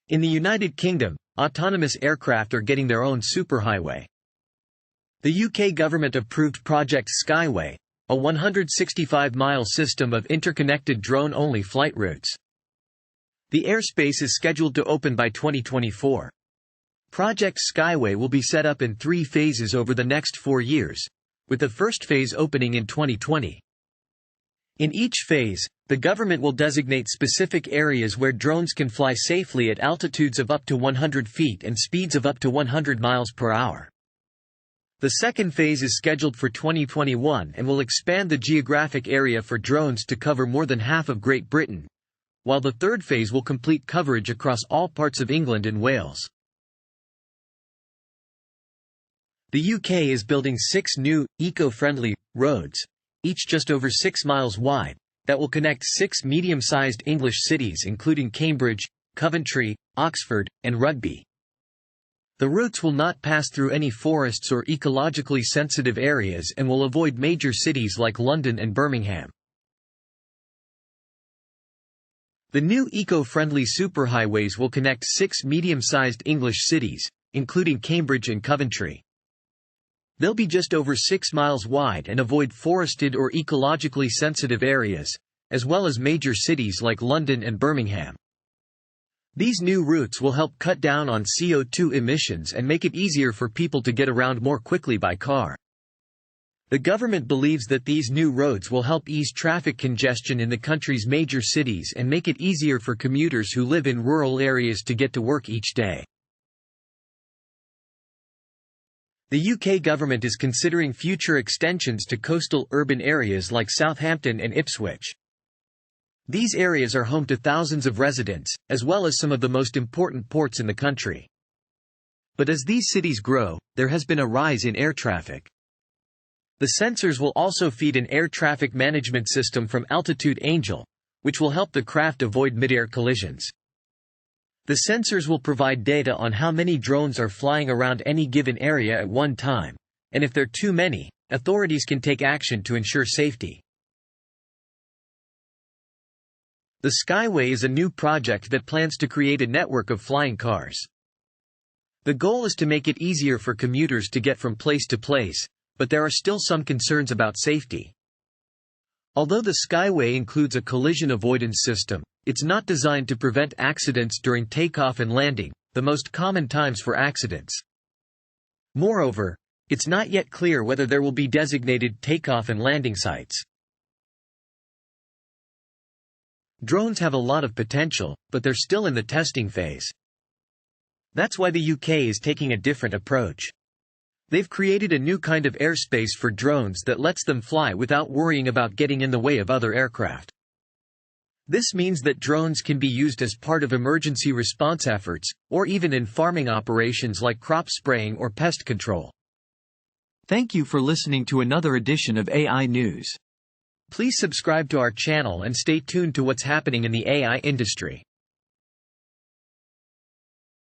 In the United Kingdom, autonomous aircraft are getting their own superhighway. The UK government approved Project Skyway, a 165-mile system of interconnected drone-only flight routes. The airspace is scheduled to open by 2024. Project Skyway will be set up in 3 phases over the next 4 years, with the first phase opening in 2020. In each phase, the government will designate specific areas where drones can fly safely at altitudes of up to 100 feet and speeds of up to 100 miles per hour. The second phase is scheduled for 2021 and will expand the geographic area for drones to cover more than half of Great Britain, while the third phase will complete coverage across all parts of England and Wales. The UK is building 6 new, eco-friendly roads, each just over 6 miles wide, that will connect 6 medium-sized English cities including Cambridge, Coventry, Oxford, and Rugby. The routes will not pass through any forests or ecologically sensitive areas and will avoid major cities like London and Birmingham. The new eco-friendly superhighways will connect 6 medium-sized English cities, including Cambridge and Coventry. They'll be just over 6 miles wide and avoid forested or ecologically sensitive areas, as well as major cities like London and Birmingham. These new routes will help cut down on CO2 emissions and make it easier for people to get around more quickly by car. The government believes that these new roads will help ease traffic congestion in the country's major cities and make it easier for commuters who live in rural areas to get to work each day. The UK government is considering future extensions to coastal urban areas like Southampton and Ipswich. These areas are home to thousands of residents, as well as some of the most important ports in the country. But as these cities grow, there has been a rise in air traffic. The sensors will also feed an air traffic management system from Altitude Angel, which will help the craft avoid mid-air collisions. The sensors will provide data on how many drones are flying around any given area at one time, and if there are too many, authorities can take action to ensure safety. The Skyway is a new project that plans to create a network of flying cars. The goal is to make it easier for commuters to get from place to place, but there are still some concerns about safety. Although the Skyway includes a collision avoidance system, it's not designed to prevent accidents during takeoff and landing, the most common times for accidents. Moreover, it's not yet clear whether there will be designated takeoff and landing sites. Drones have a lot of potential, but they're still in the testing phase. That's why the UK is taking a different approach. They've created a new kind of airspace for drones that lets them fly without worrying about getting in the way of other aircraft. This means that drones can be used as part of emergency response efforts, or even in farming operations like crop spraying or pest control. Thank you for listening to another edition of AI News. Please subscribe to our channel and stay tuned to what's happening in the AI industry.